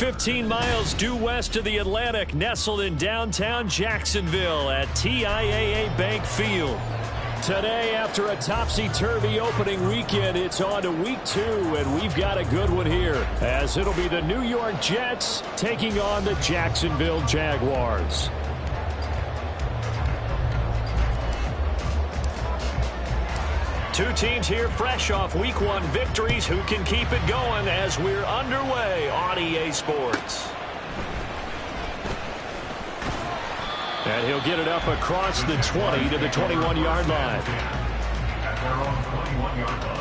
15 miles due west of the Atlantic, nestled in downtown Jacksonville at TIAA Bank Field. Today, after a topsy-turvy opening weekend, it's on to week 2, and we've got a good one here, as it'll be the New York Jets taking on the Jacksonville Jaguars. Two teams here fresh off week 1 victories. Who can keep it going as we're underway on EA Sports? And he'll get it up across the 20 to the 21-yard line. At their own 21-yard line.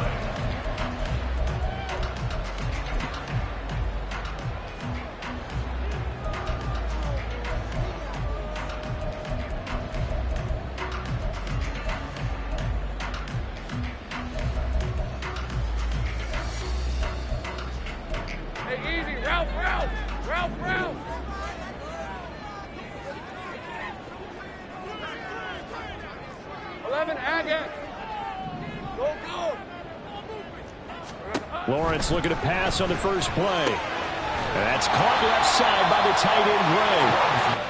Hey, easy. Ralph. 11, Agate. Go. Lawrence looking to pass on the first play. That's caught left side by the tight end, Gray.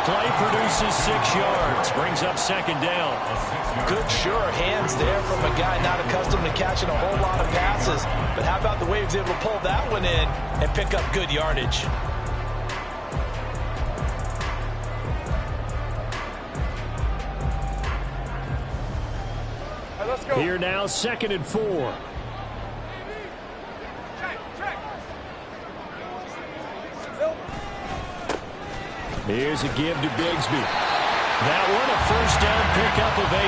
Play produces 6 yards, brings up second down. Good, sure hands there from a guy not accustomed to catching a whole lot of passes. But how about the way he was able to pull that one in and pick up good yardage? Right, let's go. Here now, 2nd and 4. Here's a give to Bigsby. That one, a first down pickup of 8.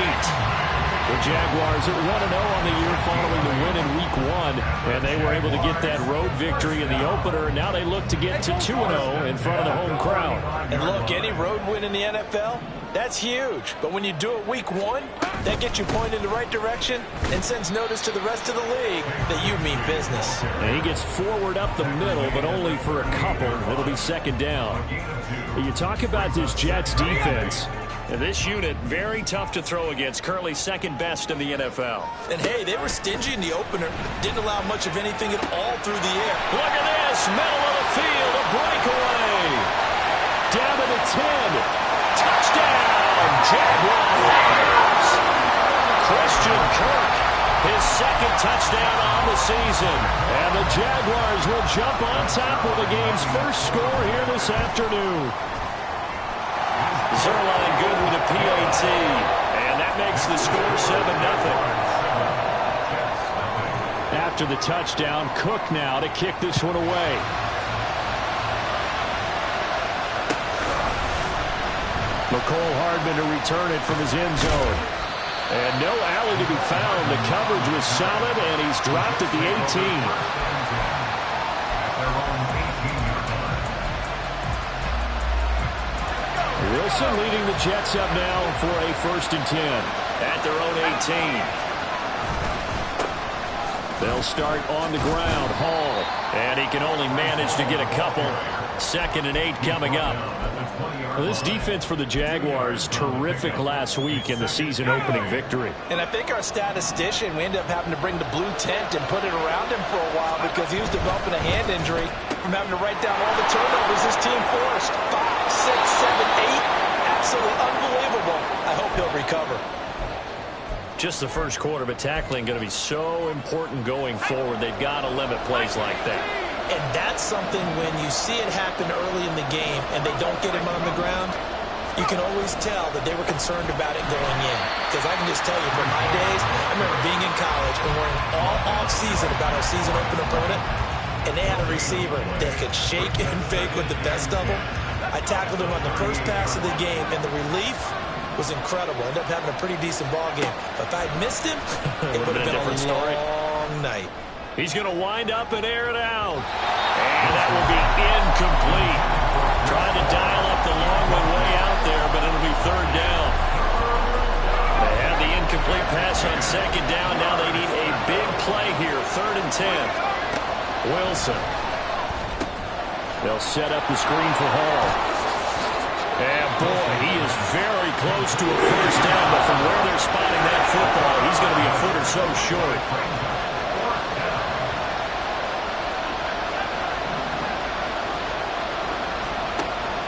The Jaguars at 1-0 on the year following the win in week 1. And they were able to get that road victory in the opener. Now they look to get to 2-0 in front of the home crowd. And look, any road win in the NFL, that's huge. But when you do it week 1, that gets you pointed in the right direction and sends notice to the rest of the league that you mean business. And he gets forward up the middle, but only for a couple. It'll be second down. You talk about this Jets defense. And this unit, very tough to throw against, currently second best in the NFL. And hey, they were stingy in the opener. Didn't allow much of anything at all through the air. Look at this, middle of the field, a breakaway. Down to the 10. Touchdown, Jaguars. Christian Kirk, his 2nd touchdown on the season. And the Jaguars will jump on top of the game's first score here this afternoon. Zerline good with a PAT, and that makes the score 7-0. After the touchdown, Cook now to kick this one away. McCole Hardman to return it from his end zone. And no alley to be found. The coverage was solid, and he's dropped at the 18. Wilson leading the Jets up now for a 1st and 10 at their own 18. They'll start on the ground. Hall, and he can only manage to get a couple. 2nd and 8 coming up. Well, this defense for the Jaguars, terrific last week in the season-opening victory. And I think our statistician, we ended up having to bring the blue tent and put it around him for a while because he was developing a hand injury from having to write down all the turnovers his team forced. 5, 6, 7, 8. Absolutely unbelievable. I hope he'll recover. Just the first quarter, but tackling going to be so important going forward. They've got to limit plays like that. And that's something when you see it happen early in the game and they don't get him on the ground, you can always tell that they were concerned about it going in. Because I can just tell you from my days, I remember being in college and worrying all off-season about our season-open opponent, and they had a receiver that could shake and fake with the best of them. I tackled him on the first pass of the game, and the relief was incredible. Ended up having a pretty decent ball game. But if I'd missed him, it would have been a different story. Long night. He's going to wind up and air it out. And that will be incomplete. Trying to dial up the long one way out there, but it'll be third down. They had the incomplete pass on second down. Now they need a big play here. 3rd and 10. Wilson. They'll set up the screen for Hall. And boy, he is very close to a first down, but from where they're spotting that football, he's going to be a foot or so short.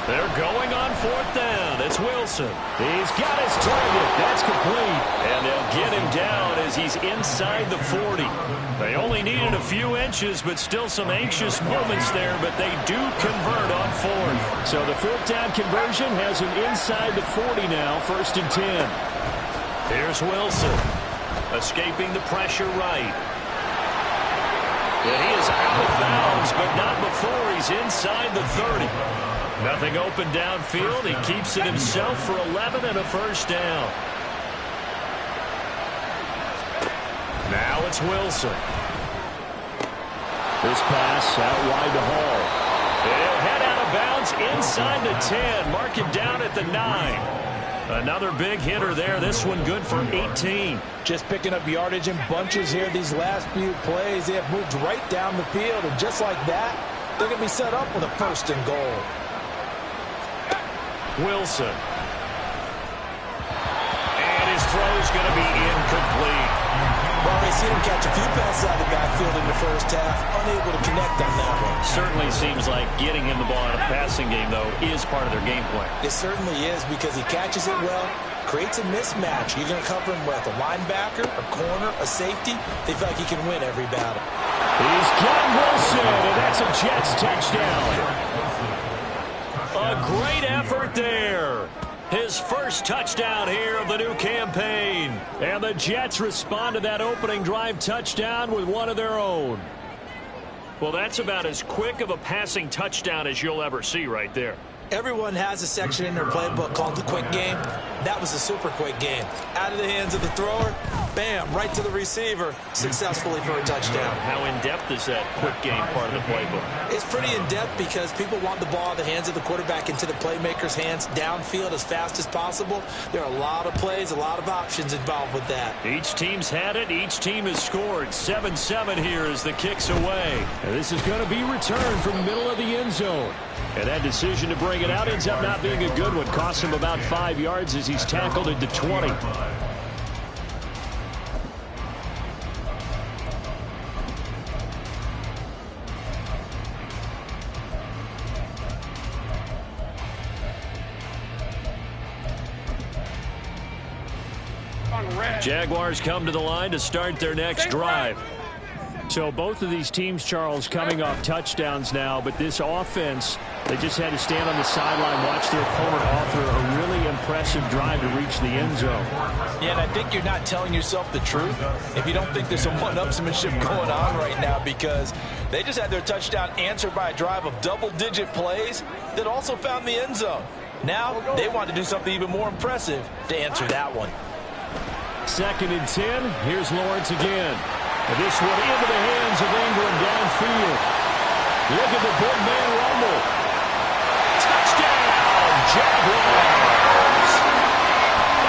They're going on 4th down. It's Wilson. He's got his target. That's complete. And they'll get him down as he's inside the 40. They only needed a few inches, but still some anxious moments there, but they do convert on 4th. So the 4th down conversion has him inside the 40 now, 1st and 10. Here's Wilson, escaping the pressure right. And he is out of bounds, but not before he's inside the 30. Nothing open downfield. He keeps it himself for 11 and a first down. Now it's Wilson. This pass out wide to Hall. He'll head out of bounds inside the 10. Mark him down at the 9. Another big hitter there. This one good for 18. Just picking up yardage in bunches here these last few plays. They have moved right down the field, and just like that, they're going to be set up with a 1st and goal. Wilson. And his throw's going to be incomplete. Well, they seen him catch a few passes out of the backfield in the first half, unable to connect on that one. Certainly seems like getting him the ball in a passing game, though, is part of their game plan. It certainly is, because he catches it well, creates a mismatch. You're going to cover him with a linebacker, a corner, a safety. They feel like he can win every battle. He's got Wilson, and that's a Jets touchdown. A great effort there. His first touchdown here of the new campaign. And the Jets respond to that opening drive touchdown with one of their own. Well, that's about as quick of a passing touchdown as you'll ever see right there. Everyone has a section in their playbook called the quick game. That was a super quick game. Out of the hands of the thrower, bam, right to the receiver, successfully for a touchdown. How in-depth is that quick game part of the playbook? It's pretty in-depth because people want the ball in the hands of the quarterback into the playmaker's hands downfield as fast as possible. There are a lot of plays, a lot of options involved with that. Each team's had it. Each team has scored. 7-7 here as the kick's away. And this is going to be returned from the middle of the end zone. And that decision to bring it out ends up not being a good one. Costs him about 5 yards as he's tackled into 20. Jaguars come to the line to start their next drive. So both of these teams, Charles, coming off touchdowns now, but this offense, they just had to stand on the sideline, watch their opponent author a really impressive drive to reach the end zone. Yeah, and I think you're not telling yourself the truth if you don't think there's some one-upsmanship going on right now, because they just had their touchdown answered by a drive of double-digit plays that also found the end zone. Now they want to do something even more impressive to answer that one. 2nd and 10. Here's Lawrence again. This one into the hands of Ingram downfield. Look at the big man rumble. Touchdown, Jaguars.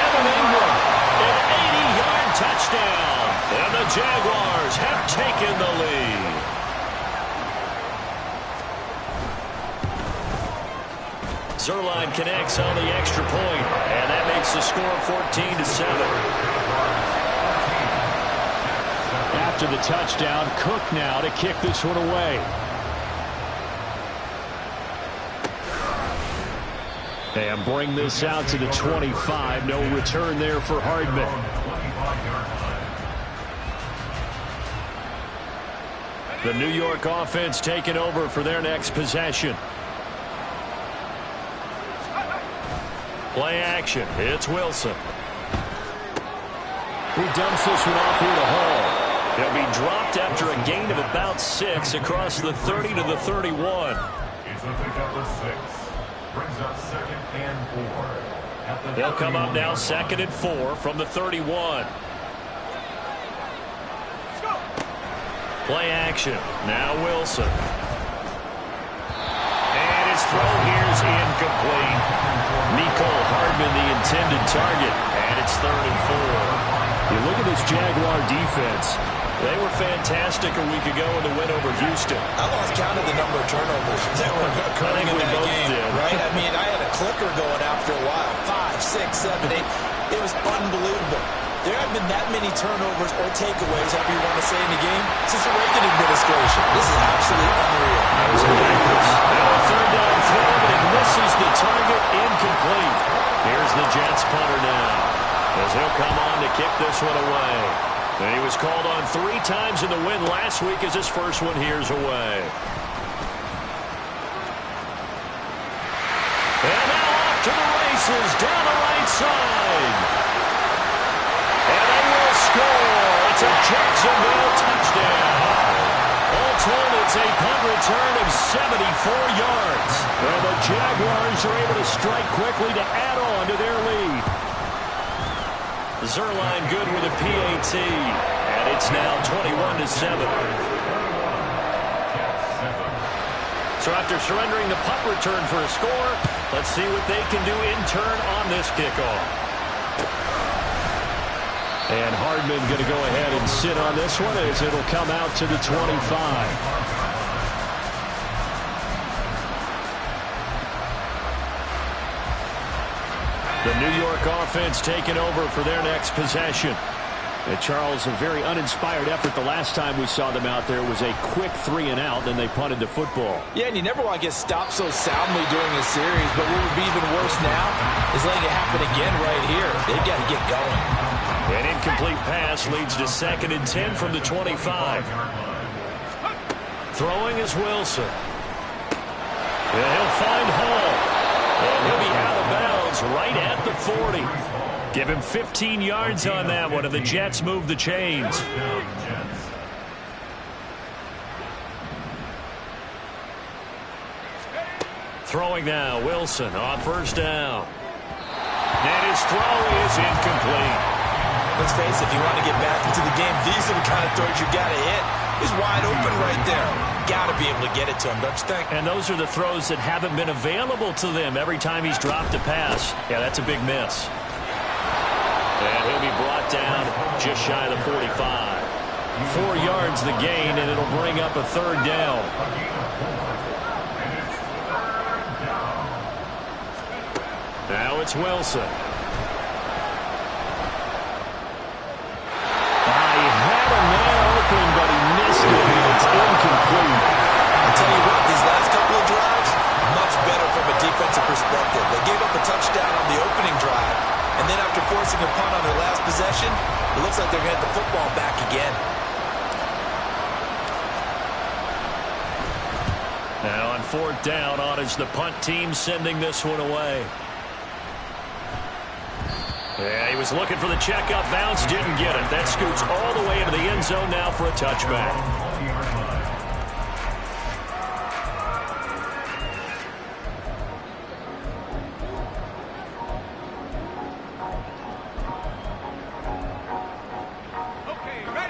Evan Ingram, an 80-yard touchdown. And the Jaguars have taken the lead. Zerline connects on the extra point, and that makes the score 14-7. After the touchdown, Cook now to kick this one away. And bring this out to the 25. No return there for Hardman. The New York offense taking over for their next possession. Play action. It's Wilson. He dumps this one off here to Hall. He'll be dropped after a gain of about 6 across the 30 to the 31. They'll come up now 2nd and 4 from the 31. Play action. Now Wilson. And his throw here's incomplete. Nicole Hardman, the intended target. And it's 3rd and 4. You look at this Jaguar defense. They were fantastic a week ago in the win over Houston. I lost count of the number of turnovers that were occurring in that game. Did. Right? I mean, I had a clicker going after a while. 5, 6, 7, 8. It was unbelievable. There haven't been that many turnovers or takeaways, however you want to say, in the game since the Reagan administration. This is absolutely unreal. That was ridiculous. Now a 3rd down throw, but it misses the target. Incomplete. Here's the Jets punter now, as he'll come on to kick this one away. And he was called on 3 times in the win last week as his first one here's away. And now off to the races down the right side. And they will score. It's a Jacksonville touchdown. All told, it's a punt return of 74 yards. And the Jaguars are able to strike quickly to add on to their lead. Zerline good with a PAT. And it's now 21-7. So after surrendering the punt return for a score, let's see what they can do in turn on this kickoff. And Hardman going to go ahead and sit on this one as it'll come out to the 25. The New York offense taking over for their next possession. And Charles, a very uninspired effort the last time we saw them out there was a quick 3-and-out, then they punted the football. Yeah, and you never want to get stopped so soundly during a series, but what would be even worse now is letting it happen again right here. They've got to get going. An incomplete pass leads to 2nd and 10 from the 25. Throwing is Wilson. And he'll find Hall. And he'll be out of bounds right at the 40. Give him 15 yards on that one, and the Jets move the chains. Throwing now, Wilson on 1st down. And his throw is incomplete. Let's face it, if you want to get back into the game, these are the kind of throws you got to hit. He's wide open right there. Got to be able to get it to him, don't you think? And those are the throws that haven't been available to them every time he's dropped a pass. Yeah, that's a big miss. And he'll be brought down just shy of the 45. 4 yards the gain, and it'll bring up a 3rd down. Now it's Wilson. He had a man open, but he missed it, and it's incomplete. I'll tell you what, these last couple of drives, much better from a defensive perspective. They gave up a touchdown on the opening drive, and then after forcing a punt on their last possession, it looks like they're going to get the football back again. Now on 4th down, on is the punt team sending this one away. Yeah, he was looking for the checkup bounce, didn't get it. That scoots all the way into the end zone now for a touchback.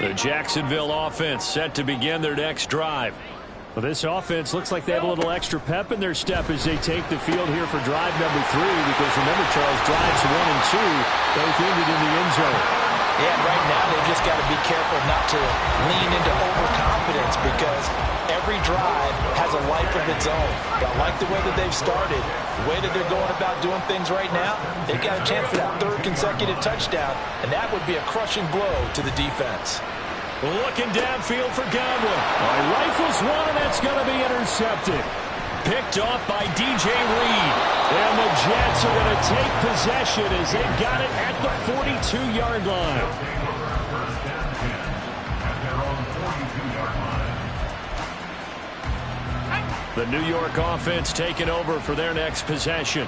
The Jacksonville offense set to begin their next drive. Well, this offense looks like they have a little extra pep in their step as they take the field here for drive number 3, because remember, Charles, drives 1 and 2 both ended in the end zone. Yeah, right now they've just got to be careful not to lean into overconfidence, because every drive has a life of its own. But I like the way that they've started, the way that they're going about doing things right now. They've got a chance for that 3rd consecutive touchdown, and that would be a crushing blow to the defense. Looking downfield for Godwin. Rifles one, and that's going to be intercepted. Picked off by DJ Reed. And the Jets are going to take possession as they've got it at the 42-yard line. The New York offense taking over for their next possession.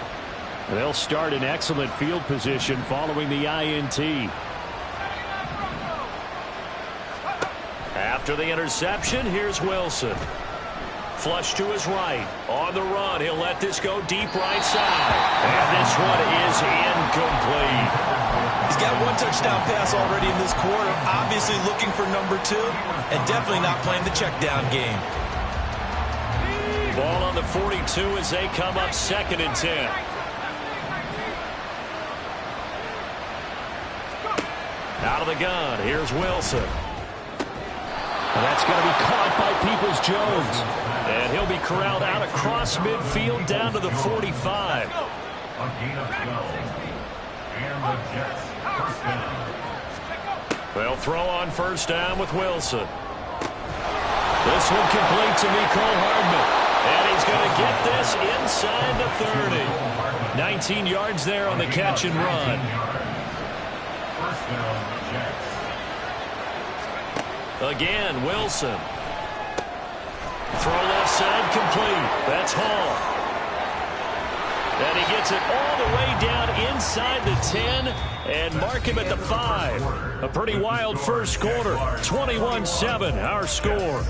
They'll start in excellent field position following the INT. After the interception, here's Wilson. Flush to his right. On the run, he'll let this go deep right side. And this one is incomplete. He's got one touchdown pass already in this quarter. Obviously looking for number 2. And definitely not playing the check down game. Ball on the 42 as they come up 2nd and 10. Out of the gun, here's Wilson. And that's going to be caught by Peoples-Jones. And he'll be corralled out across midfield down to the 45. A gain of 12. And the Jets first down. They'll throw on first down with Wilson. This one complete to Mecole Hardman. And he's going to get this inside the 30. 19 yards there on the catch and run. First down, Jets. Again, Wilson. Throw left side complete. That's Hall. And he gets it all the way down inside the 10 and mark him at the 5. A pretty wild first quarter. 21-7, our score.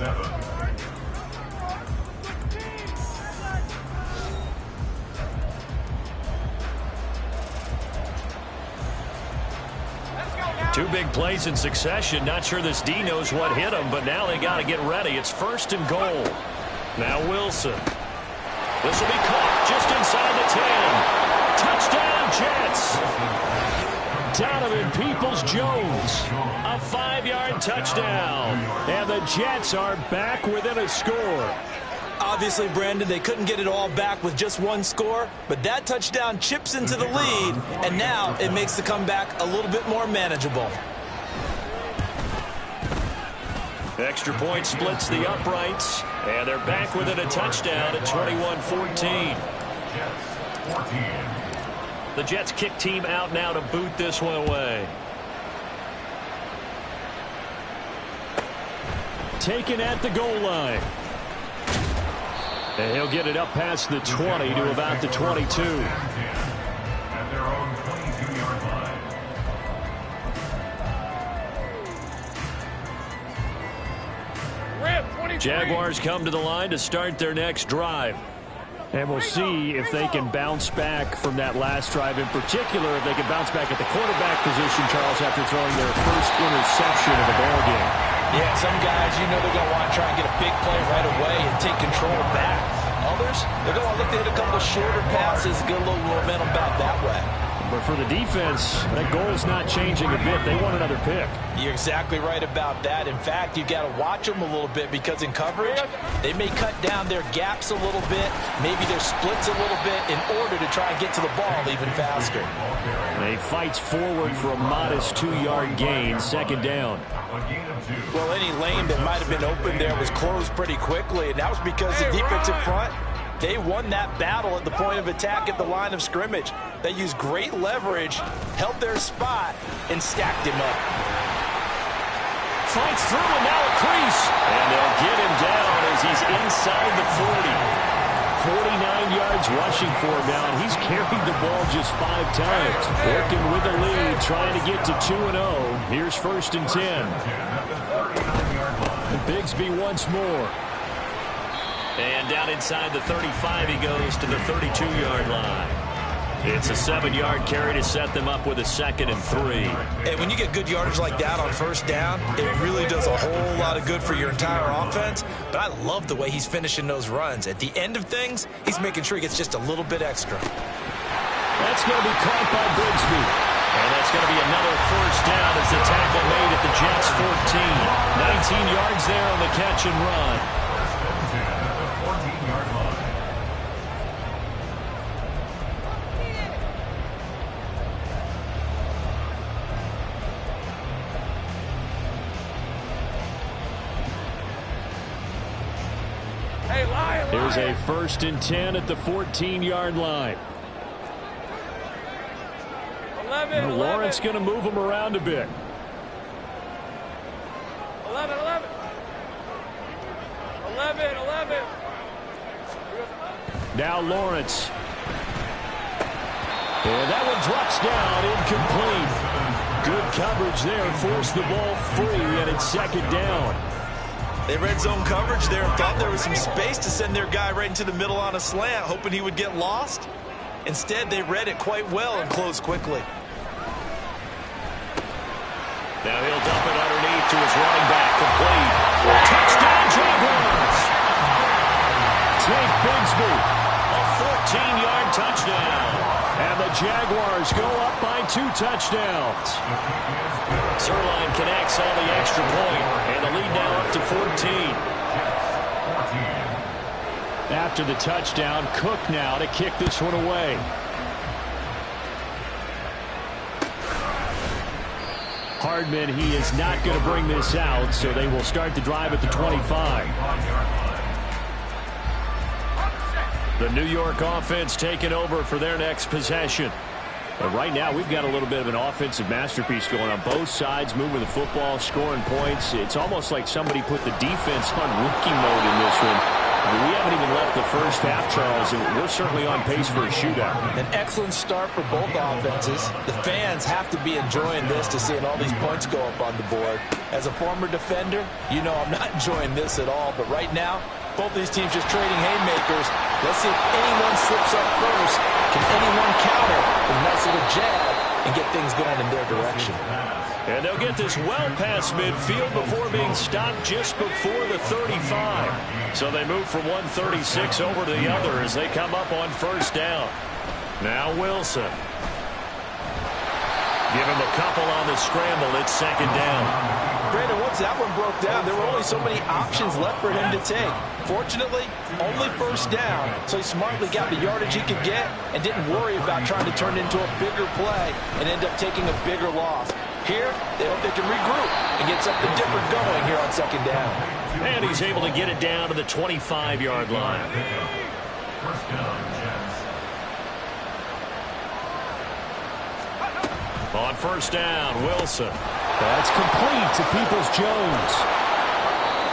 Two big plays in succession. Not sure this D knows what hit him, but now they got to get ready. It's 1st and goal. Now Wilson. This will be caught just inside the 10. Touchdown, Jets. Donovan Peoples-Jones. A 5-yard touchdown. And the Jets are back within a score. Obviously, Brandon, they couldn't get it all back with just one score, but that touchdown chips into the lead, and now it makes the comeback a little bit more manageable. Extra point splits the uprights, and they're back within a touchdown at 21-14. The Jets kick team out now to boot this one away. Taken at the goal line. And he'll get it up past the 20 to about the 22. At their own 22-yard line. Jaguars come to the line to start their next drive. And we'll see if they can bounce back from that last drive. In particular, if they can bounce back at the quarterback position, Charles, after throwing their first interception of the ballgame. Yeah, some guys, you know they're going to want to try and get a big play right away and take control back. Others, they're going to look to hit a couple of shorter passes, get a little momentum back that way. But for the defense, that goal's not changing a bit. They want another pick. You're exactly right about that. In fact, you got to watch them a little bit because in coverage, they may cut down their gaps a little bit, maybe their splits a little bit in order to try and get to the ball even faster. They fights forward for a modest 2-yard gain, 2nd down. Well, any lane that might have been open there was closed pretty quickly, and that was because the defensive front, they won that battle at the point of attack at the line of scrimmage. They used great leverage, held their spot, and stacked him up. Fights through and now a crease. And they'll get him down as he's inside the 40. 49 yards rushing for him now, and he's carried the ball just 5 times. Working with the lead, trying to get to 2-0. Here's 1st and 10. And Bigsby once more. And down inside the 35 he goes to the 32-yard line. It's a 7-yard carry to set them up with a 2nd and 3. And when you get good yardage like that on first down, it really does a whole lot of good for your entire offense. But I love the way he's finishing those runs. At the end of things, he's making sure he gets just a little bit extra. That's going to be caught by Bigsby. And that's going to be another first down as the tackle made at the Jets 14. 19 yards there on the catch and run. Here's a 1st and 10 at the 14-yard line. 11. Lawrence going to move him around a bit. 11. 11. Now Lawrence. And that one drops down, incomplete. Good coverage there, forced the ball free, and it's 2nd down. They read zone coverage there and thought there was some space to send their guy right into the middle on a slant, hoping he would get lost. Instead, they read it quite well and closed quickly. Now he'll dump it underneath to his running back, complete. Touchdown, Jaguars! Take Bigsby, a 14-yard touchdown. And the Jaguars go up by 2 touchdowns. Zerline connects on the extra point, and the lead now up to 14. After the touchdown, Cook now to kick this one away. Hardman, he is not going to bring this out, so they will start the drive at the 25. The New York offense taking over for their next possession. But right now, we've got a little bit of an offensive masterpiece going on both sides, moving the football, scoring points. It's almost like somebody put the defense on rookie mode in this one. I mean, we haven't even left the first half, Charles, and we're certainly on pace for a shootout. An excellent start for both offenses. The fans have to be enjoying this to seeing all these points go up on the board. As a former defender, you know I'm not enjoying this at all. But right now, both these teams just trading haymakers. Let's see if anyone slips up first. Can anyone counter with a nice little jab and get things going in their direction? And they'll get this well past midfield before being stopped just before the 35. So they move from 136 over to the other as they come up on first down. Now Wilson. Give him a couple on the scramble. It's second down. Brandon, once that one broke down, there were only so many options left for him to take. Fortunately, only first down, so he smartly got the yardage he could get and didn't worry about trying to turn it into a bigger play and end up taking a bigger loss. Here, they hope they can regroup and get something different going here on second down. And he's able to get it down to the 25-yard line. First down, Jets. On first down, Wilson. That's complete to Peoples-Jones.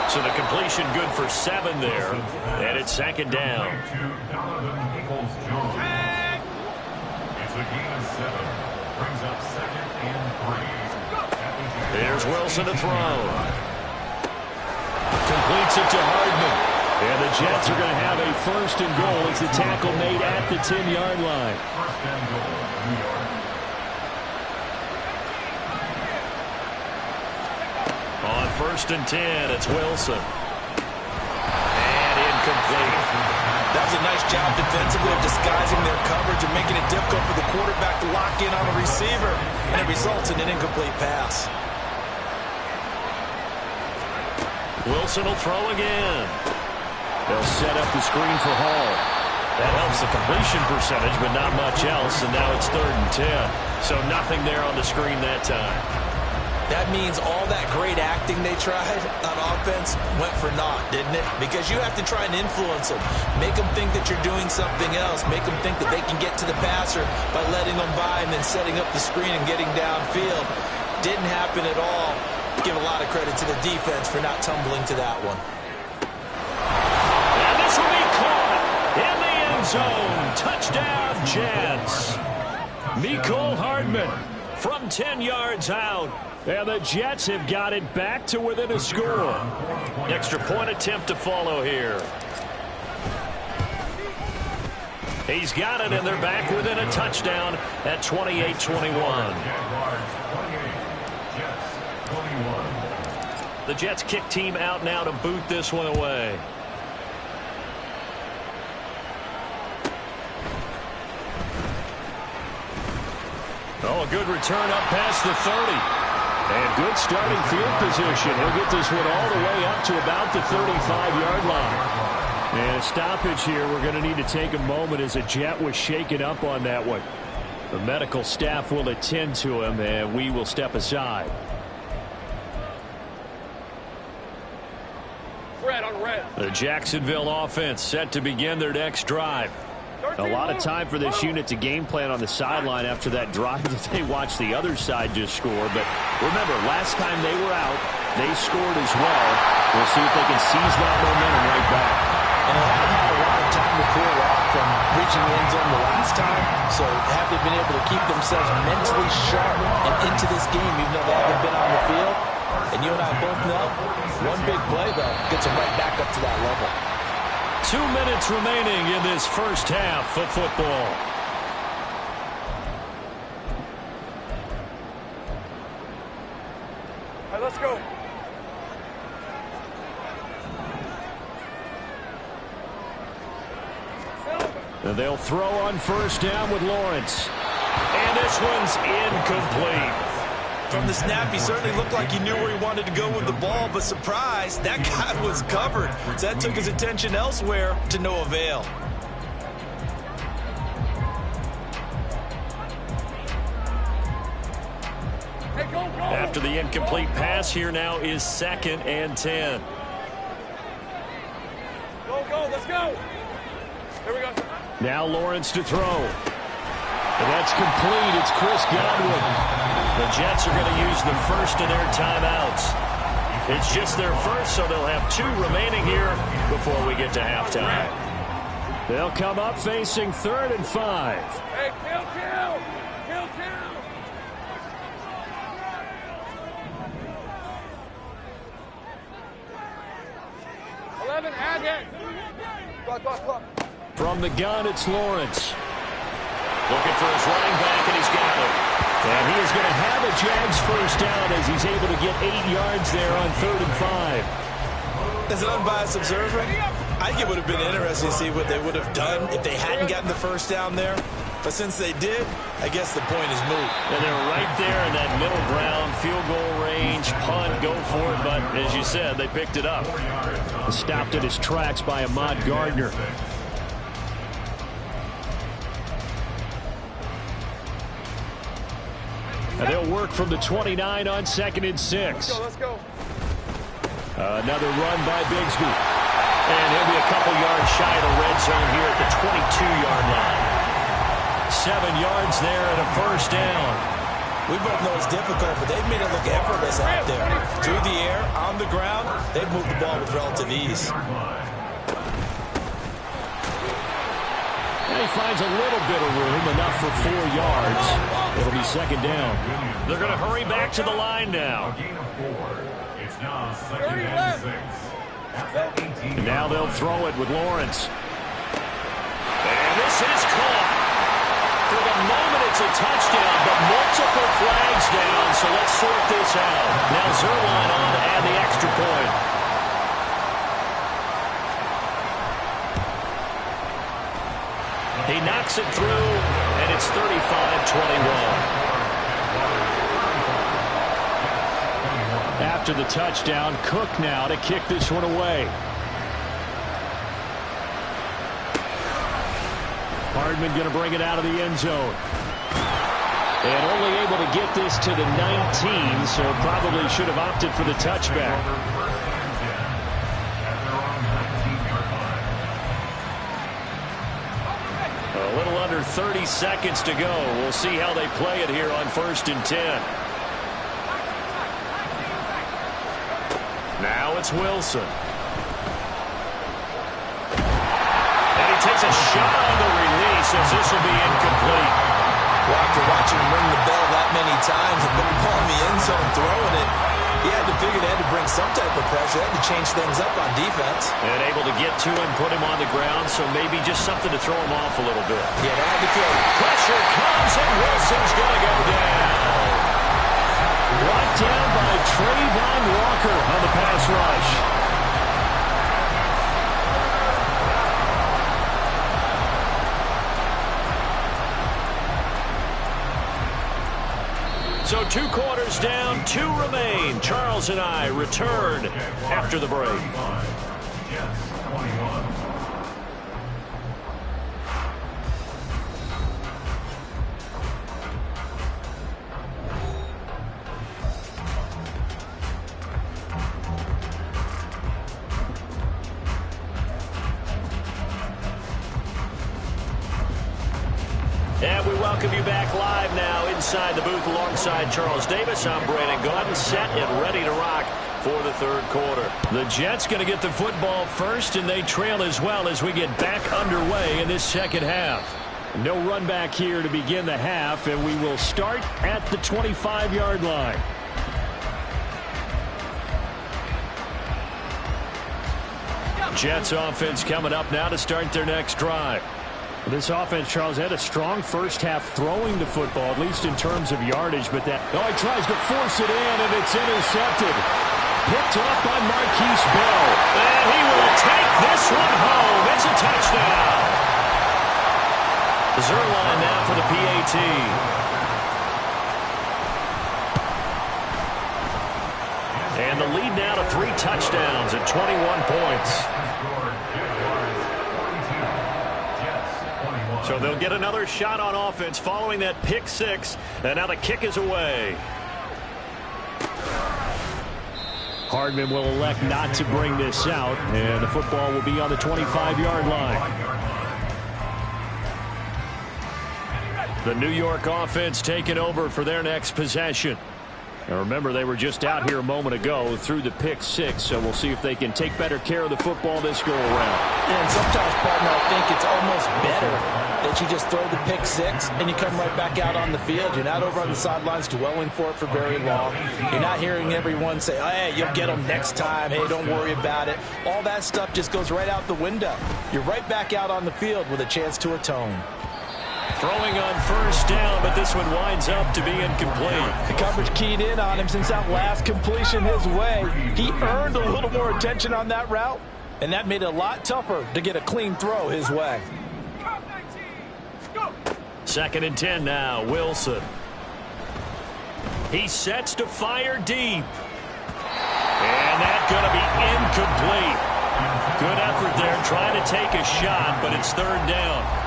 So the completion good for 7 there. And it's second down. It's a gain of 7. Brings up 2nd and 3. There's Wilson to throw. Completes it to Hardman. And the Jets are going to have a first and goal as the tackle made at the 10-yard line. First and goal, New York. On first and 10, it's Wilson. And incomplete. That was a nice job defensively of disguising their coverage and making it difficult for the quarterback to lock in on a receiver. And it results in an incomplete pass. Wilson will throw again. They'll set up the screen for Hall. That helps the completion percentage, but not much else. And now it's 3rd and 10. So nothing there on the screen that time. That means all that great acting they tried on offense went for naught, didn't it? Because you have to try and influence them. Make them think that you're doing something else. Make them think that they can get to the passer by letting them by and then setting up the screen and getting downfield. Didn't happen at all. Give a lot of credit to the defense for not tumbling to that one. And this will be caught in the end zone. Touchdown, Jets. Mecole Hardman from 10 yards out. And the Jets have got it back to within a score. Extra point attempt to follow here. He's got it, and they're back within a touchdown at 28-21. The Jets kick team out now to boot this one away. Oh, a good return up past the 30. And good starting field position. He'll get this one all the way up to about the 35-yard line. And a stoppage here. We're going to need to take a moment as a Jet was shaken up on that one. The medical staff will attend to him, and we will step aside. Red on red. The Jacksonville offense set to begin their next drive. A lot of time for this unit to game plan on the sideline after that drive that they watched the other side just score. But remember, last time they were out, they scored as well. We'll see if they can seize that momentum right back. And they haven't had a lot of time to cool off from reaching the end zone the last time, so have they been able to keep themselves mentally sharp and into this game, even though they haven't been on the field? And you and I both know, one big play, though, gets them right back up to that level. 2 minutes remaining in this first half of football. All right, let's go. And they'll throw on first down with Lawrence. And this one's incomplete. From the snap, he certainly looked like he knew where he wanted to go with the ball, but surprise, that guy was covered. So that took his attention elsewhere to no avail. Hey, go, go. After the incomplete pass, here now is 2nd and 10. Go, go, let's go. Here we go. Now Lawrence to throw. And that's complete. It's Chris Godwin. The Jets are going to use the first of their timeouts. It's just their first, so they'll have 2 remaining here before we get to halftime. They'll come up facing 3rd and 5. Hey, kill, kill. Kill, kill. Add it. Clock. From the gun, it's Lawrence. Looking for his running back, and he's got it. And he is going to have a Jags first down as he's able to get 8 yards there on 3rd and 5. As an unbiased observer, I think it would have been interesting to see what they would have done if they hadn't gotten the first down there. But since they did, I guess the point is moot. And they're right there in that middle ground, field goal range, punt, go for it. But as you said, they picked it up. Stopped in his tracks by Ahmad Gardner. And they'll work from the 29 on 2nd and 6. Let's go. Another run by Bigsby. And he'll be a couple yards shy of the red zone here at the 22-yard line. 7 yards there and a first down. We both know it's difficult, but they've made it look effortless out there. Through the air, on the ground, they've moved the ball with relative ease. And he finds a little bit of room, enough for 4 yards. It'll be 2nd down. They're going to hurry back to the line now. It's now 2nd and 6. And now they'll throw it with Lawrence. And this is caught. For the moment, it's a touchdown, but multiple flags down, so let's sort this out. Now Zerline on to add the extra point. He knocks it through, and it's 35-21. After the touchdown, Cook now to kick this one away. Hardman going to bring it out of the end zone. And only able to get this to the 19, so probably should have opted for the touchback. A little under 30 seconds to go. We'll see how they play it here on 1st and 10. Now it's Wilson. And he takes a shot on the release as this will be incomplete. Well, after watching him ring the bell that many times and put the ball in the end zone throwing it, he had to figure they had to bring some type of pressure. They had to change things up on defense. And able to get to him, put him on the ground, so maybe just something to throw him off a little bit. Yeah, they had to throw. Pressure comes, and Wilson's going to go down. Brought down by Trayvon Walker on the pass rush. So 2 quarters down, 2 remain. Charles and I return after the break. And we welcome you back live now inside the booth alongside Charles Davis. I'm Brandon Gordon, set and ready to rock for the third quarter. The Jets going to get the football first, and they trail as well as we get back underway in this second half. No run back here to begin the half, and we will start at the 25-yard line. Jets offense coming up now to start their next drive. This offense, Charles, had a strong first half throwing the football, at least in terms of yardage, but that he tries to force it in, and it's intercepted. Picked off by Marquise Bell. And he will take this one home. It's a touchdown. Zerline now for the PAT. And the lead now to 3 touchdowns at 21 points. So they'll get another shot on offense following that pick 6. And now the kick is away. Hardman will elect not to bring this out. And the football will be on the 25-yard line. The New York offense taking over for their next possession. Now remember, they were just out here a moment ago through the pick 6, so we'll see if they can take better care of the football this go around. And sometimes, partner, I think it's almost better that you just throw the pick 6 and you come right back out on the field. You're not over on the sidelines dwelling for it for very long. You're not hearing everyone say, oh, hey, you'll get them next time. Hey, don't worry about it. All that stuff just goes right out the window. You're right back out on the field with a chance to atone. Throwing on first down, but this one winds up to be incomplete. The coverage keyed in on him since that last completion his way. He earned a little more attention on that route, and that made it a lot tougher to get a clean throw his way. 2nd and 10 now, Wilson. He sets to fire deep. And that's going to be incomplete. Good effort there trying to take a shot, but it's 3rd down.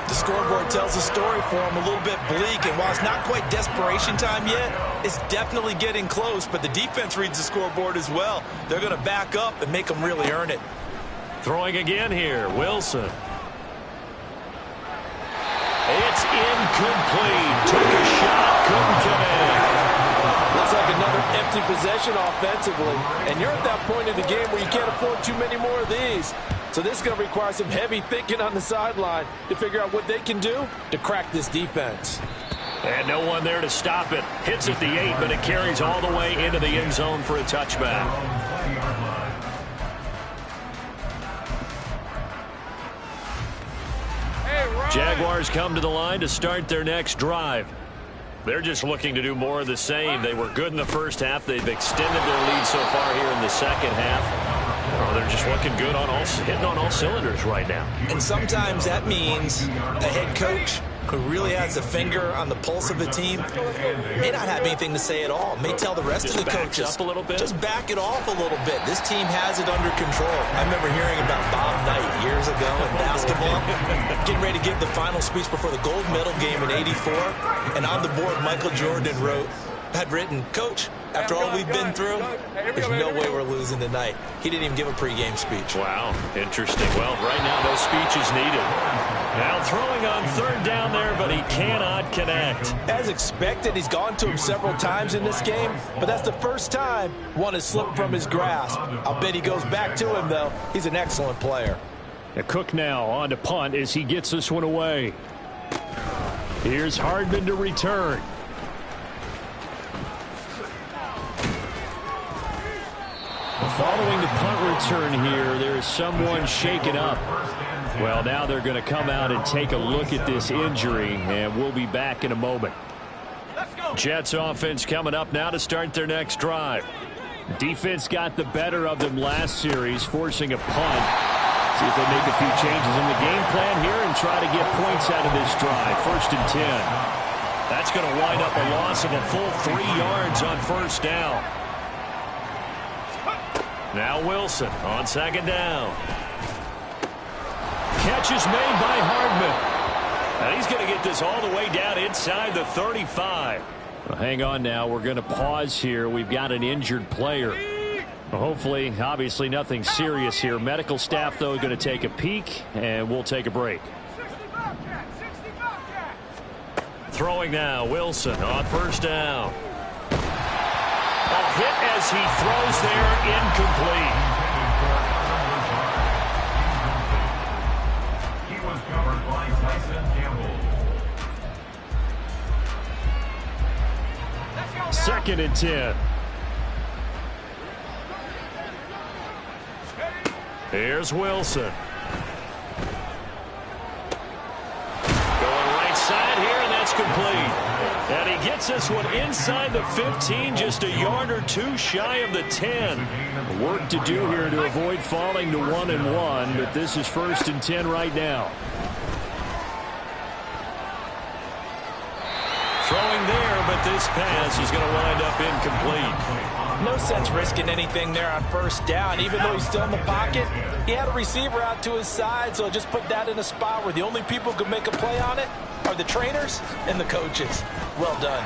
The scoreboard tells a story for him, a little bit bleak, and while it's not quite desperation time yet, it's definitely getting close, but the defense reads the scoreboard as well. They're going to back up and make them really earn it. Throwing again here, Wilson. It's incomplete. Took a shot, couldn't connect. Looks like another empty possession offensively, and you're at that point in the game where you can't afford too many more of these. So this is going to require some heavy thinking on the sideline to figure out what they can do to crack this defense. And no one there to stop it. Hits at the 8, but it carries all the way into the end zone for a touchback. Jaguars come to the line to start their next drive. They're just looking to do more of the same. They were good in the first half. They've extended their lead so far here in the second half. Oh, they're just looking good on hitting on all cylinders right now. And sometimes that means a head coach who really has a finger on the pulse of the team may not have anything to say at all. May tell the rest of the coaches up a little bit. Just back it off a little bit. This team has it under control. I remember hearing about Bob Knight years ago in basketball, getting ready to give the final speech before the gold medal game in '84, and on the board Michael Jordan had written, "Coach, after all we've been through, there's no way we're losing tonight." He didn't even give a pregame speech. Wow, interesting. Well, right now no speech is needed. Now throwing on 3rd down there, but he cannot connect. As expected, he's gone to him several times in this game, but that's the first time one has slipped from his grasp. I'll bet he goes back to him, though. He's an excellent player. Cook now on to punt as he gets this one away. Here's Hardman to return. Following the punt return here, there is someone shaken up. Well, now they're going to come out and take a look at this injury, and we'll be back in a moment. Jets offense coming up now to start their next drive. Defense got the better of them last series, forcing a punt. See if they make a few changes in the game plan here and try to get points out of this drive. 1st and 10. That's going to wind up a loss of a full 3 yards on 1st down. Now Wilson on 2nd down. Catch is made by Hardman. And he's going to get this all the way down inside the 35. Well, hang on now. We're going to pause here. We've got an injured player. Well, hopefully, obviously nothing serious here. Medical staff, though, going to take a peek, and we'll take a break. Throwing now, Wilson on 1st down. Oh, hit as he throws there, incomplete. He was covered by Tyson Campbell. 2nd and 10. Here's Wilson. Going right side here, and that's complete. And he gets this one inside the 15, just a yard or two shy of the 10. Work to do here to avoid falling to 1-1, but this is 1st and 10 right now. Throwing there, but this pass is going to wind up incomplete. No sense risking anything there on 1st down. Even though he's still in the pocket, he had a receiver out to his side, so just put that in a spot where the only people who can make a play on it are the trainers and the coaches. Well done.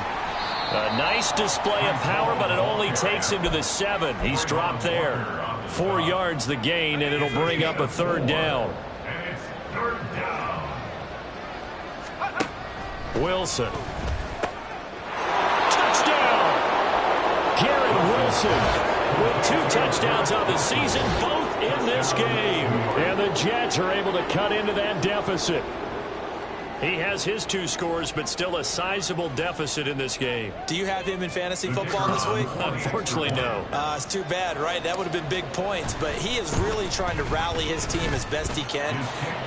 A nice display of power, but it only takes him to the 7. He's dropped there. 4 yards the gain, and it'll bring up a 3rd down. And it's 3rd down. Wilson. Touchdown! Garrett Wilson with 2 touchdowns on the season, both in this game. And the Jets are able to cut into that deficit. He has his 2 scores, but still a sizable deficit in this game. Do you have him in fantasy football this week? Unfortunately, no. It's too bad, right? That would have been big points, but he is really trying to rally his team as best he can.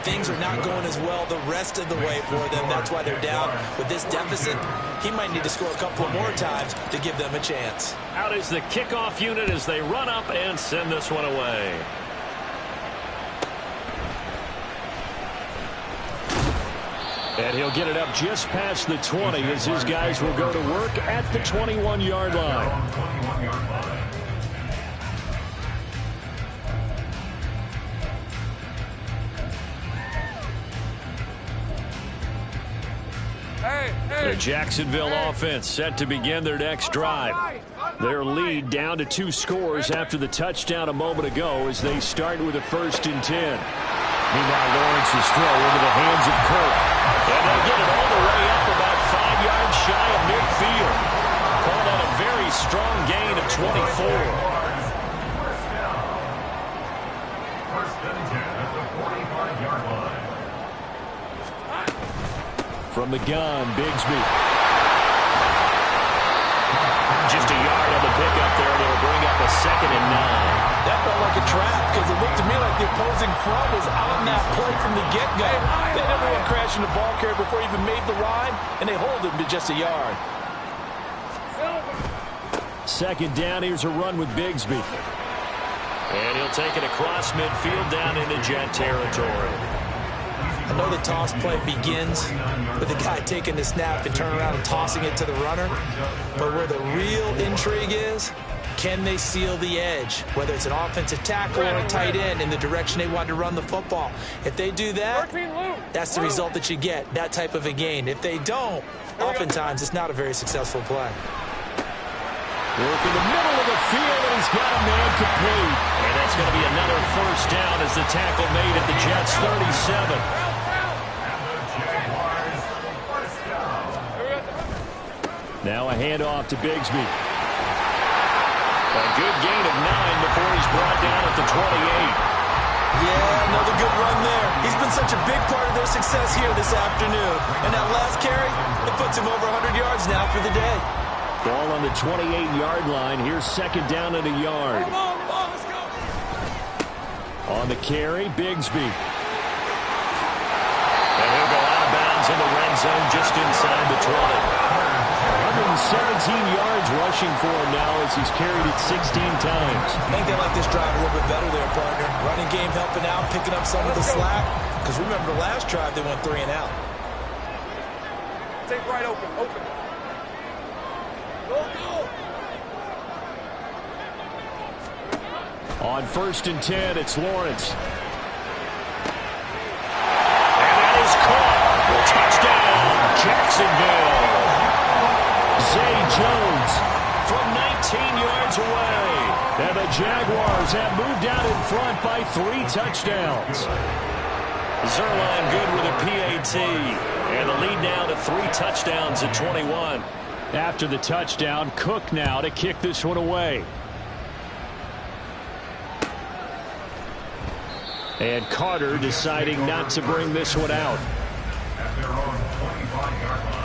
Things are not going as well the rest of the way for them. That's why they're down. With this deficit, he might need to score a couple more times to give them a chance. Out is the kickoff unit as they run up and send this one away. And he'll get it up just past the 20 as his guys will go to work at the 21-yard line. The Jacksonville offense set to begin their next drive. Their lead down to 2 scores after the touchdown a moment ago as they start with a 1st and 10. Meanwhile, Lawrence's throw into the hands of Kirk. And they get it all the way up about 5 yards shy of midfield. Call that a very strong gain of 24. First and 10 at the 45-yard line. From the gun, Bigsby. Just a yard on the pickup there, and it'll bring up a 2nd and 9. That felt like a trap because it looked to me like the opposing front was on that play from the get-go. They never went crashing the ball carrier before he even made the line, and they hold him to just a yard. 2nd down, here's a run with Bigsby. And he'll take it across midfield down into Jet territory. I know the toss play begins with the guy taking the snap and turning around and tossing it to the runner. But where the real intrigue is, can they seal the edge? Whether it's an offensive tackle or a tight end in the direction they want to run the football. If they do that, that's the result that you get, that type of a gain. If they don't, oftentimes it's not a very successful play. Work in the middle of the field, and he's got a man complete. And that's going to be another 1st down as the tackle made at the Jets' 37. Now a handoff to Bigsby. A good gain of 9 before he's brought down at the 28. Yeah, another good run there. He's been such a big part of their success here this afternoon. And that last carry, it puts him over 100 yards now for the day. Ball on the 28-yard line. Here's 2nd down and a yard. Come on, let's go. On the carry, Bigsby. And he'll go out of bounds in the red zone just inside the 20. 117 yards rushing for him now as he's carried it 16 times. I think they like this drive a little bit better there, partner. Running game helping out, picking up some of the slack. Because remember, the last drive they went 3 and out. Take right open. Go. On 1st and 10, it's Lawrence. And that is caught. Touchdown, Jacksonville. Zay Jones from 19 yards away. And the Jaguars have moved out in front by 3 touchdowns. Zerline good with a PAT. And the lead now to 3 touchdowns at 21. After the touchdown, Cook now to kick this one away. And Carter deciding not to bring this one out. At their own 25-yard line.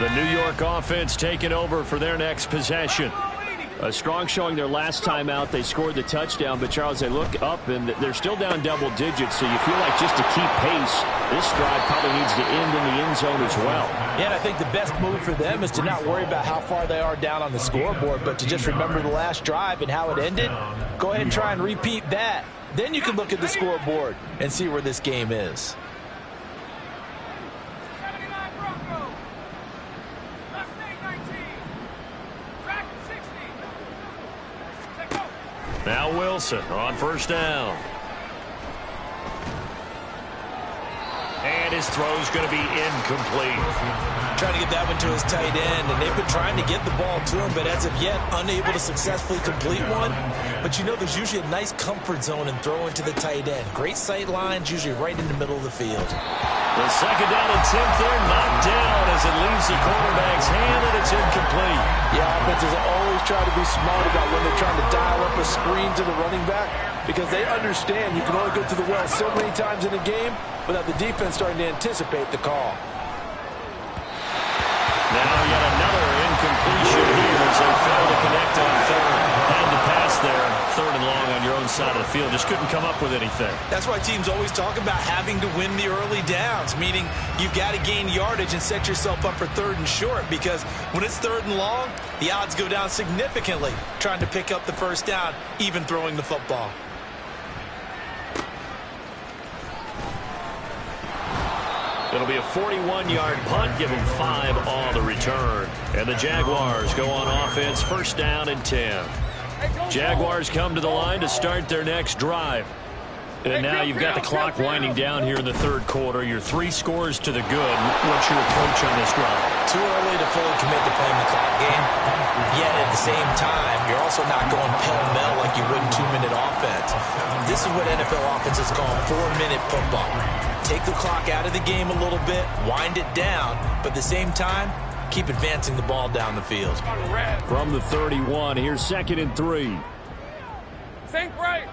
The New York offense taking over for their next possession. A strong showing their last time out. They scored the touchdown, but Charles, they look up and they're still down double digits, so you feel like just to keep pace, this drive probably needs to end in the end zone as well. Yeah, and I think the best move for them is to not worry about how far they are down on the scoreboard, but to just remember the last drive and how it ended. Go ahead and try and repeat that. Then you can look at the scoreboard and see where this game is. Now Wilson on first down. And his throw's going to be incomplete. Trying to get that one to his tight end, and they've been trying to get the ball to him, but as of yet, unable to successfully complete one. But you know, there's usually a nice comfort zone in throwing to the tight end. Great sight lines, usually right in the middle of the field. The second down attempt there knocked down as it leaves the quarterback's hand, and it's incomplete. Yeah, offenses always try to be smart about when they're trying to dial up a screen to the running back, because they understand you can only go to the well so many times in a game without the defense starting to anticipate the call. Now yet another incompletion here as they fail to connect on third. Had to pass there, third and long on your own side of the field. Just couldn't come up with anything. That's why teams always talk about having to win the early downs, meaning you've got to gain yardage and set yourself up for third and short, because when it's third and long, the odds go down significantly trying to pick up the first down, even throwing the football. It'll be a 41-yard punt, give them 5 on the return. And the Jaguars go on offense, first down and 10. Jaguars come to the line to start their next drive. And now you've got the clock winding down here in the third quarter. Your 3 scores to the good. What's your approach on this drive? Too early to fully commit to playing the clock game. Yet at the same time, you're also not going pell-mell like you would in 2-minute offense. This is what NFL offenses call 4-minute football. Take the clock out of the game a little bit, wind it down, but at the same time, keep advancing the ball down the field. From the 31, here's 2nd and 3. Think right.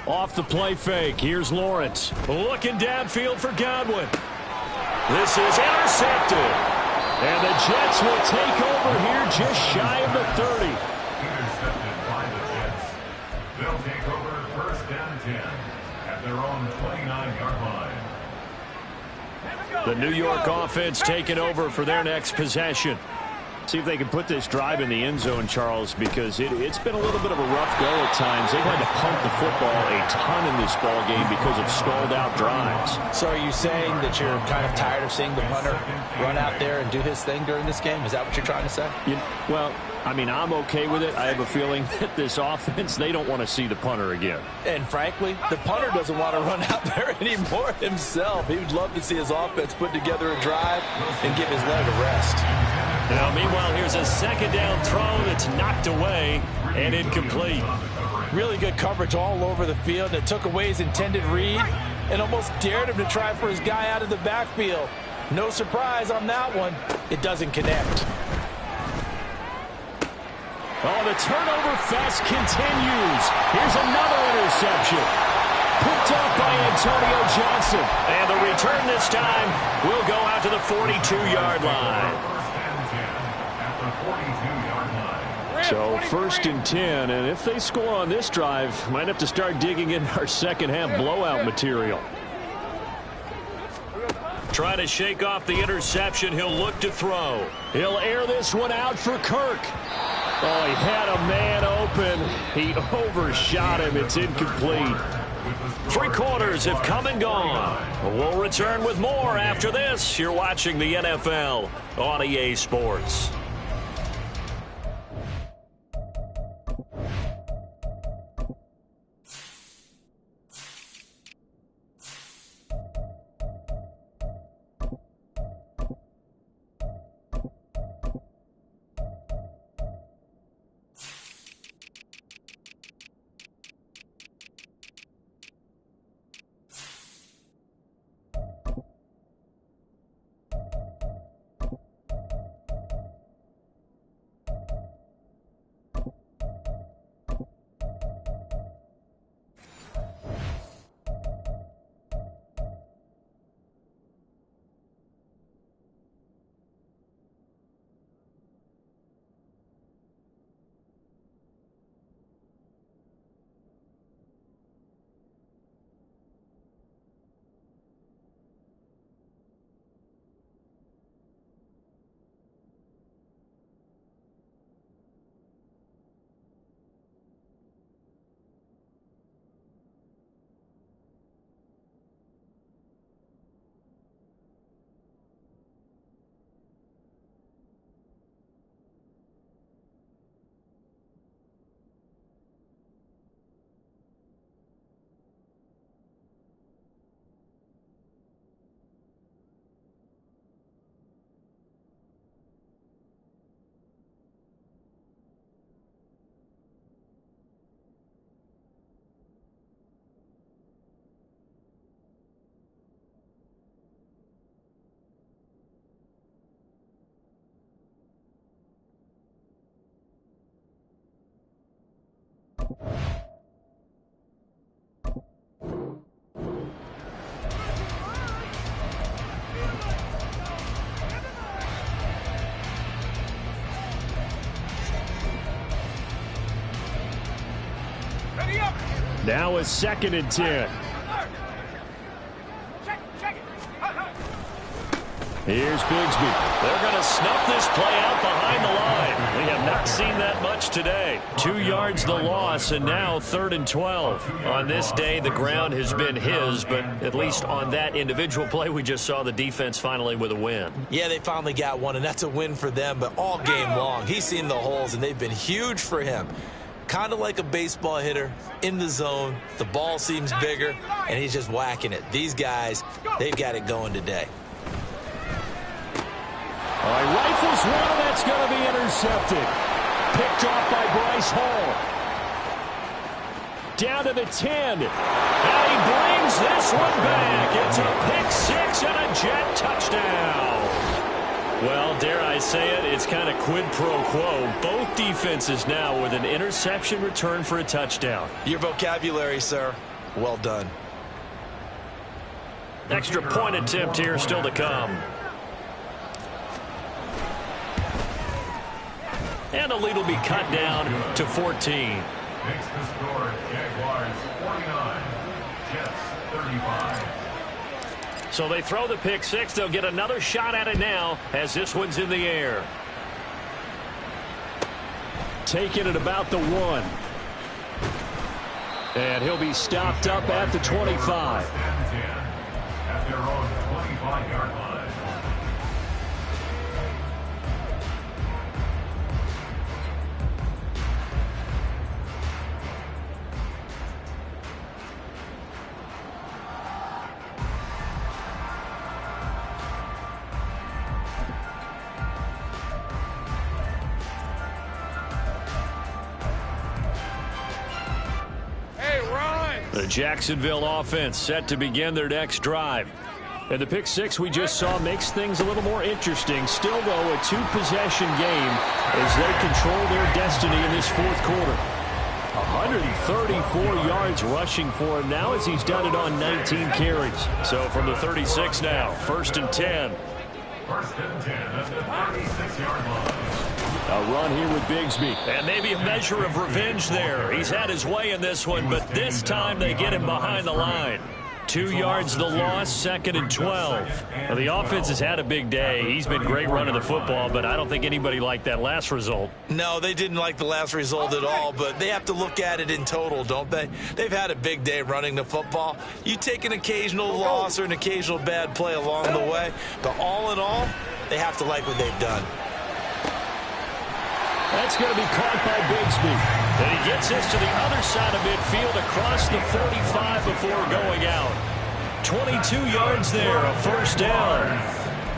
Off the play fake, here's Lawrence. Looking downfield for Godwin. This is intercepted. And the Jets will take over here just shy of the 30. Intercepted by the Jets. They'll take over first down 10 at their own 29-yard line. The New York offense taking over for their next possession. See if they can put this drive in the end zone, Charles, because it's been a little bit of a rough go at times. They've had to punt the football a ton in this ball game because of stalled out drives. So are you saying that you're kind of tired of seeing the punter run out there and do his thing during this game? Is that what you're trying to say? Well, I mean, I'm okay with it. I have a feeling that this offense, they don't want to see the punter again. And frankly, the punter doesn't want to run out there anymore himself. He would love to see his offense put together a drive and give his leg a rest. Now, meanwhile, here's a second down throw that's knocked away and incomplete. Really good coverage all over the field. It took away his intended read and almost dared him to try for his guy out of the backfield. No surprise on that one. It doesn't connect. Oh, the turnover fest continues. Here's another interception. Picked up by Antonio Johnson. And the return this time will go out to the 42-yard line. So 1st and 10, and if they score on this drive, might have to start digging in our second half blowout material. Trying to shake off the interception. He'll look to throw. He'll air this one out for Kirk. Oh, he had a man open. He overshot him. It's incomplete. 3 quarters have come and gone. We'll return with more after this. You're watching the NFL on EA Sports. Now a 2nd and 10. Here's Bigsby. They're going to snuff this play out behind the line. We have not seen that much today. 2 yards the loss, and now 3rd and 12. On this day, the ground has been his, but at least on that individual play, we just saw the defense finally with a win. Yeah, they finally got one, and that's a win for them, but all game long, he's seen the holes, and they've been huge for him. Kind of like a baseball hitter in the zone. The ball seems bigger, and he's just whacking it. These guys, they've got it going today. All right, rifles one, and that's going to be intercepted. Picked off by Bryce Hall. Down to the 10. And he brings this one back. It's a pick 6 and a Jet touchdown. Well, dare I say it, it's kind of quid pro quo. Both defenses now with an interception return for a touchdown. Your vocabulary, sir. Well done. Extra point attempt here still to come. And the lead will be cut down to 14. Makes the score Jaguars 49, Jets 35. So they throw the pick 6. They'll get another shot at it now as this one's in the air. Taking it about the 1. And he'll be stopped up at the 25. At their own 25-yard line. The Jacksonville offense set to begin their next drive. And the pick 6 we just saw makes things a little more interesting. Still, though, a 2-possession game as they control their destiny in this 4th quarter. 134 yards rushing for him now as he's done it on 19 carries. So from the 36 now, 1st and 10. 1st and 10 at the 36-yard line. A run here with Bigsby. And maybe a measure of revenge there. He's had his way in this one, but this time they get him behind the line. 2 yards the loss, 2nd and 12. Well, the offense has had a big day. He's been great running the football, but I don't think anybody liked that last result. No, they didn't like the last result at all, but they have to look at it in total, don't they? They've had a big day running the football. You take an occasional loss or an occasional bad play along the way, but all in all, they have to like what they've done. That's going to be caught by Bigsby. And he gets this to the other side of midfield across the 45 before going out. 22 yards there, a 1st down.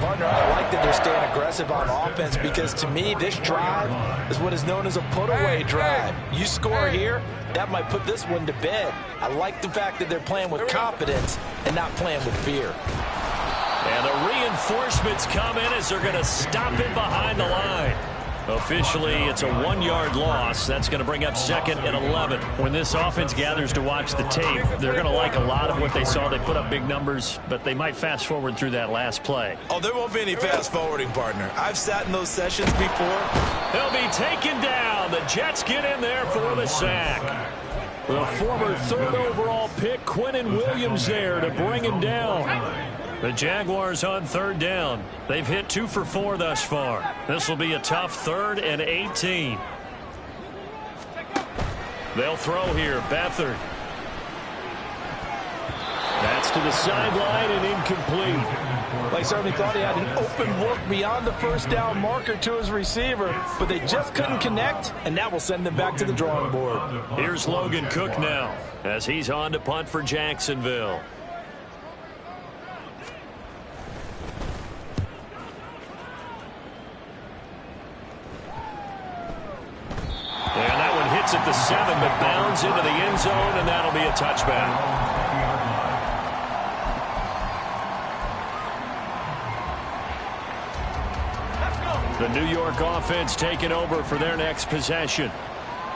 Partner, I like that they're staying aggressive on offense because to me, this drive is what is known as a put-away drive. You score here, that might put this one to bed. I like the fact that they're playing with confidence and not playing with fear. And the reinforcements come in as they're going to stop it behind the line. Officially, it's a 1-yard loss. That's going to bring up 2nd and 11. When this offense gathers to watch the tape, they're going to like a lot of what they saw. They put up big numbers, but they might fast forward through that last play. Oh, there won't be any fast forwarding, partner. I've sat in those sessions before. He'll be taken down. The Jets get in there for the sack. The former 3rd overall pick, Quinnen Williams, there to bring him down. The Jaguars on 3rd down. They've hit 2 for 4 thus far. This will be a tough 3rd and 18. They'll throw here. Beathard. That's to the sideline and incomplete. They certainly thought he had an open look beyond the 1st down marker to his receiver, but they just couldn't connect, and that will send them back to the drawing board. Here's Logan Cook now as he's on to punt for Jacksonville. And that one hits at the 7, but bounds into the end zone, and that'll be a touchback. The New York offense taking over for their next possession.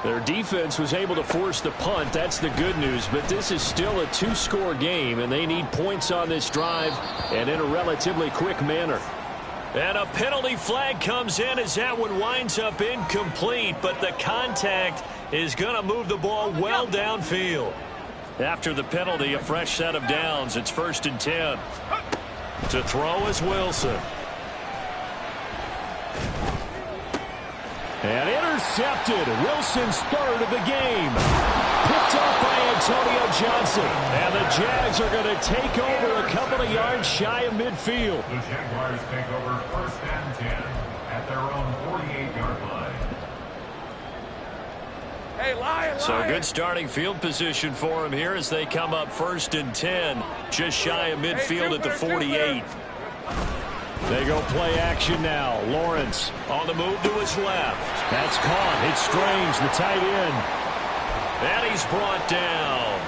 Their defense was able to force the punt. That's the good news. But this is still a two-score game, and they need points on this drive and in a relatively quick manner. And a penalty flag comes in as that one winds up incomplete. But the contact is going to move the ball well downfield. After the penalty, a fresh set of downs. It's 1st and 10. To throw is Wilson. And intercepted. Wilson's 3rd of the game. Picked off by Antonio Johnson. And the Jags are going to take over a couple of yards shy of midfield. The Jaguars take over 1st and 10 at their own 48-yard line. Hey, Lion. So good starting field position for him here as they come up 1st and 10. Just shy of midfield at the 48. They go play action now. Lawrence on the move to his left. That's caught. It's Strange, the tight end. And he's brought down.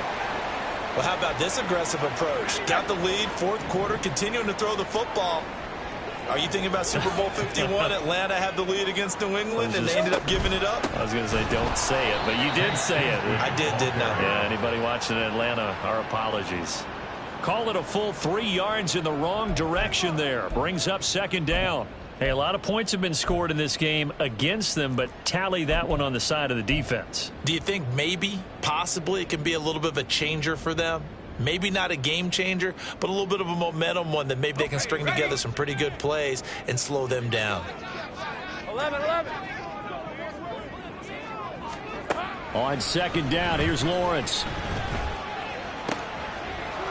Well, how about this aggressive approach? Got the lead, 4th quarter, continuing to throw the football. Are you thinking about Super Bowl 51? Atlanta had the lead against New England, and they ended up giving it up? I was going to say, don't say it, but you did say it. I did, didn't I? Yeah, anybody watching Atlanta, our apologies. Call it a full 3 yards in the wrong direction there. Brings up 2nd down. Hey, a lot of points have been scored in this game against them, but tally that one on the side of the defense. Do you think maybe, possibly, it can be a little bit of a changer for them? Maybe not a game changer, but a little bit of a momentum one that maybe they can string together some pretty good plays and slow them down. 11. On 2nd down, here's Lawrence.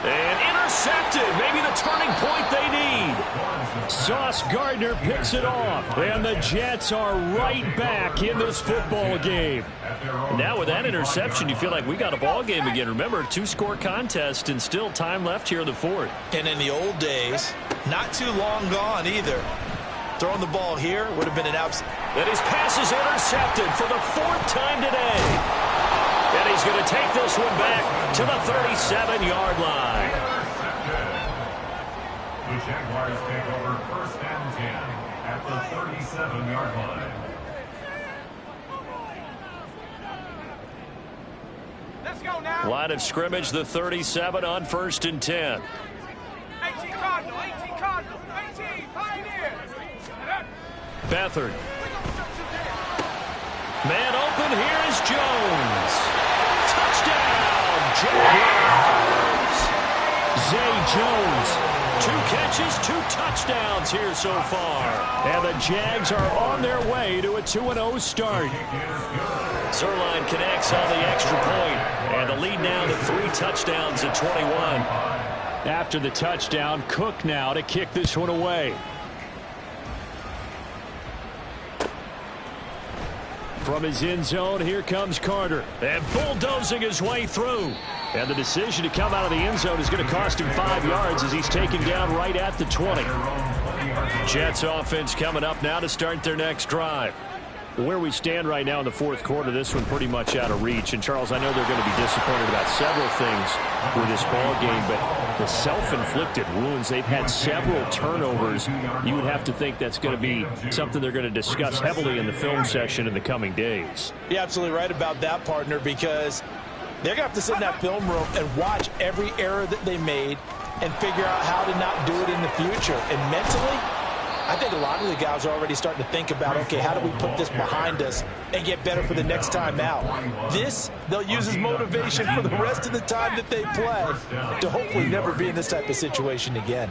And intercepted. Maybe the turning point they need. Sauce Gardner picks it off. And the Jets are right back in this football game. And now with that interception, you feel like we got a ball game again. Remember, 2-score contest and still time left here in the 4th. And in the old days, not too long gone either. Throwing the ball here would have been an absolute. And his pass is intercepted for the 4th time today. And he's going to take this one back to the 37-yard line. The Jaguars take over 1st and 10 at the 37-yard line. Let's go now. Line of scrimmage, the 37 on 1st and 10. 18 Cardinal, 18 Pioneer. Beathard. Man open, here is Jones. Touchdown, Jaguars. Zay Jones, 2 catches, 2 touchdowns here so far. And the Jags are on their way to a 2-0 start. Zerline connects on the extra point, and the lead now to 3 touchdowns at 21. After the touchdown, Cook now to kick this one away. From his end zone, here comes Carter. And bulldozing his way through. And the decision to come out of the end zone is going to cost him 5 yards as he's taken down right at the 20. Jets offense coming up now to start their next drive. Where we stand right now in the 4th quarter, this one pretty much out of reach. And, Charles, I know they're going to be disappointed about several things with this ball game, but the self-inflicted wounds, they've had several turnovers. You would have to think that's going to be something they're going to discuss heavily in the film session in the coming days. You're absolutely right about that, partner, because they're going to have to sit in that film room and watch every error that they made and figure out how to not do it in the future. And mentally, I think a lot of the guys are already starting to think about, okay, how do we put this behind us and get better for the next time out? This, they'll use as motivation for the rest of the time that they play to hopefully never be in this type of situation again.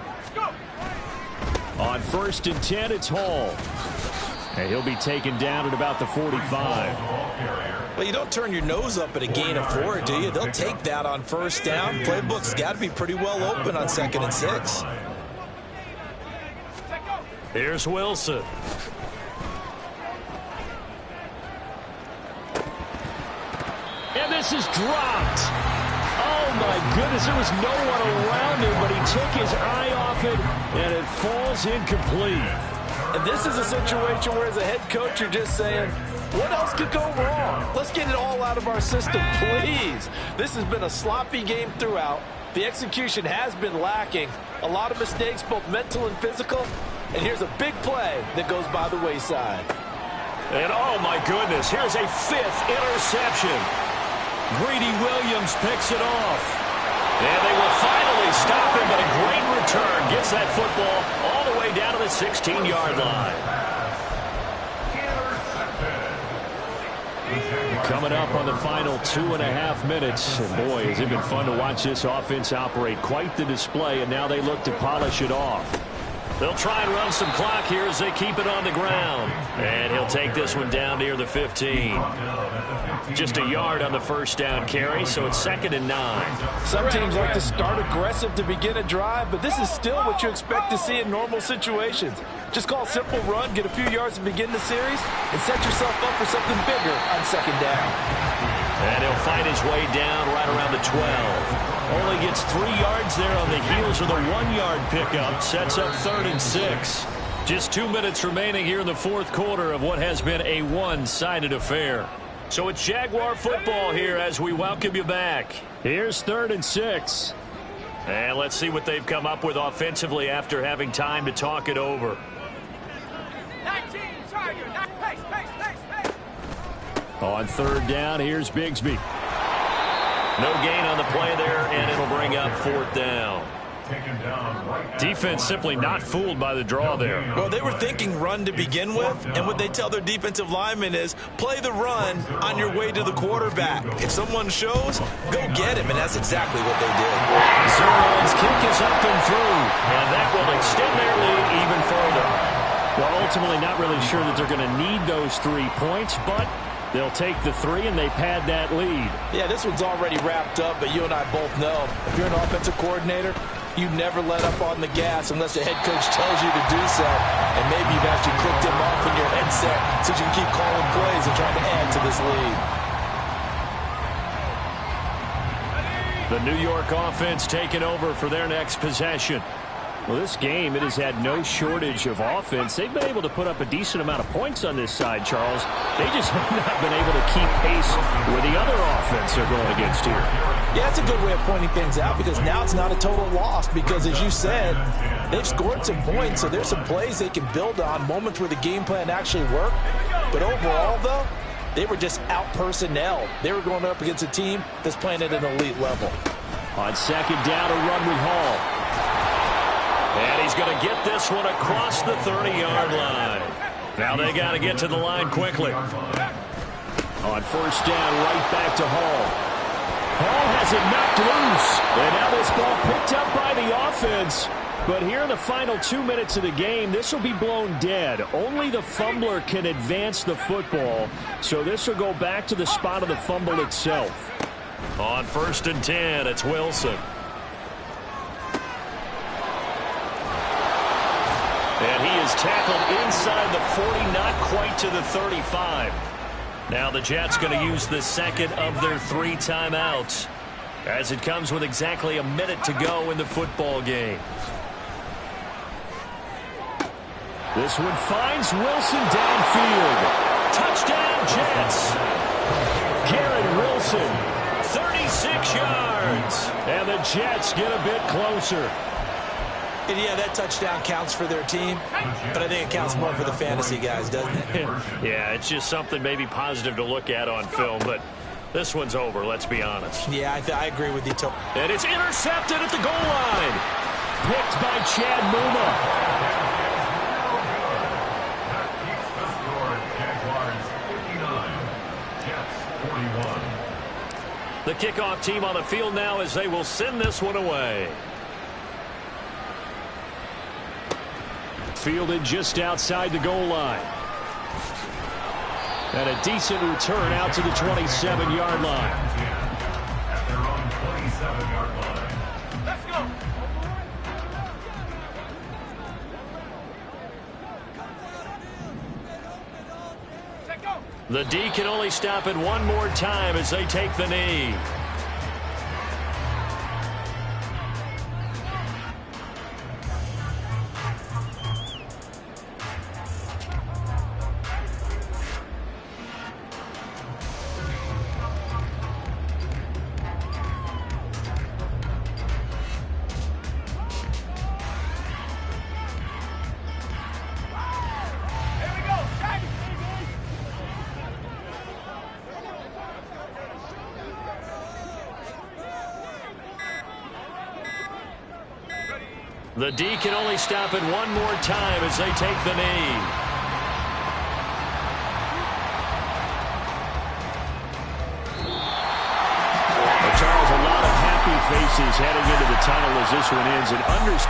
On 1st and 10, it's Hall. And he'll be taken down at about the 45. Well, you don't turn your nose up at a gain of 4, do you? They'll take that on 1st down. Playbook's got to be pretty well open on 2nd and 6. Here's Wilson. And this is dropped. Oh, my goodness. There was no one around him, but he took his eye off it, and it falls incomplete. And this is a situation where, as a head coach, you're just saying, what else could go wrong? Let's get it all out of our system, please. This has been a sloppy game throughout. The execution has been lacking. A lot of mistakes, both mental and physical. And here's a big play that goes by the wayside. And oh my goodness, here's a 5th interception. Greedy Williams picks it off. And they will finally stop him, but a great return gets that football all the way down to the 16-yard line. Coming up on the final 2.5 minutes. And boy, has it been fun to watch this offense operate. Quite the display, and now they look to polish it off. They'll try and run some clock here as they keep it on the ground. And he'll take this one down near the 15. Just a yard on the first down carry, so it's 2nd and 9. Some teams like to start aggressive to begin a drive, but this is still what you expect to see in normal situations. Just call a simple run, get a few yards to begin the series, and set yourself up for something bigger on 2nd down. And he'll find his way down right around the 12. Only gets 3 yards there on the heels of the 1-yard pickup. Sets up 3rd and 6. Just 2 minutes remaining here in the 4th quarter of what has been a one-sided affair. So it's Jaguar football here as we welcome you back. Here's 3rd and 6. And let's see what they've come up with offensively after having time to talk it over. 19, Tiger, pace. On 3rd down, here's Bigsby. No gain on the play there, and it'll bring up 4th down. Defense simply not fooled by the draw there. Well, they were thinking run to begin with, and what they tell their defensive linemen is play the run on your way to the quarterback. If someone shows, go get him, and that's exactly what they did. Zerlin's kick is up and through, and that will extend their lead even further. Well, ultimately not really sure that they're going to need those 3 points, but they'll take the 3 and they pad that lead. Yeah, this one's already wrapped up, but you and I both know if you're an offensive coordinator, you never let up on the gas unless the head coach tells you to do so. And maybe you've actually clicked him off in your headset so you can keep calling plays and trying to add to this lead. The New York offense taking over for their next possession. Well, this game, it has had no shortage of offense. They've been able to put up a decent amount of points on this side, Charles. They just have not been able to keep pace with the other offense they're going against here. Yeah, that's a good way of pointing things out because now it's not a total loss because, as you said, they've scored some points, so there's some plays they can build on, moments where the game plan actually worked. But overall, though, they were just out-personnel. They were going up against a team that's playing at an elite level. On 2nd down, a run with Hall. And he's going to get this one across the 30-yard line. Now they got to get to the line quickly. On 1st down, right back to Hall. Hall has it knocked loose. And now this ball picked up by the offense. But here in the final 2 minutes of the game, this will be blown dead. Only the fumbler can advance the football. So this will go back to the spot of the fumble itself. On 1st and 10, it's Wilson. And he is tackled inside the 40, not quite to the 35. Now the Jets going to use the 2nd of their 3 timeouts as it comes with exactly a minute to go in the football game. This one finds Wilson downfield. Touchdown, Jets. Garrett Wilson, 36 yards. And the Jets get a bit closer. And yeah, that touchdown counts for their team, but I think it counts more for the fantasy guys, doesn't it? Yeah, it's just something maybe positive to look at on film, but this one's over, let's be honest. Yeah, I agree with you, Tom. And it's intercepted at the goal line. Picked by Chad Muma. The kickoff team on the field now as they will send this one away. Fielded just outside the goal line. And a decent return out to the 27-yard line. At their own 27-yard line. Let's go. Take go. The D can only stop it one more time as they take the knee. The D can only stop it one more time as they take the knee. Well, Charles, a lot of happy faces heading into the tunnel as this one ends. And understand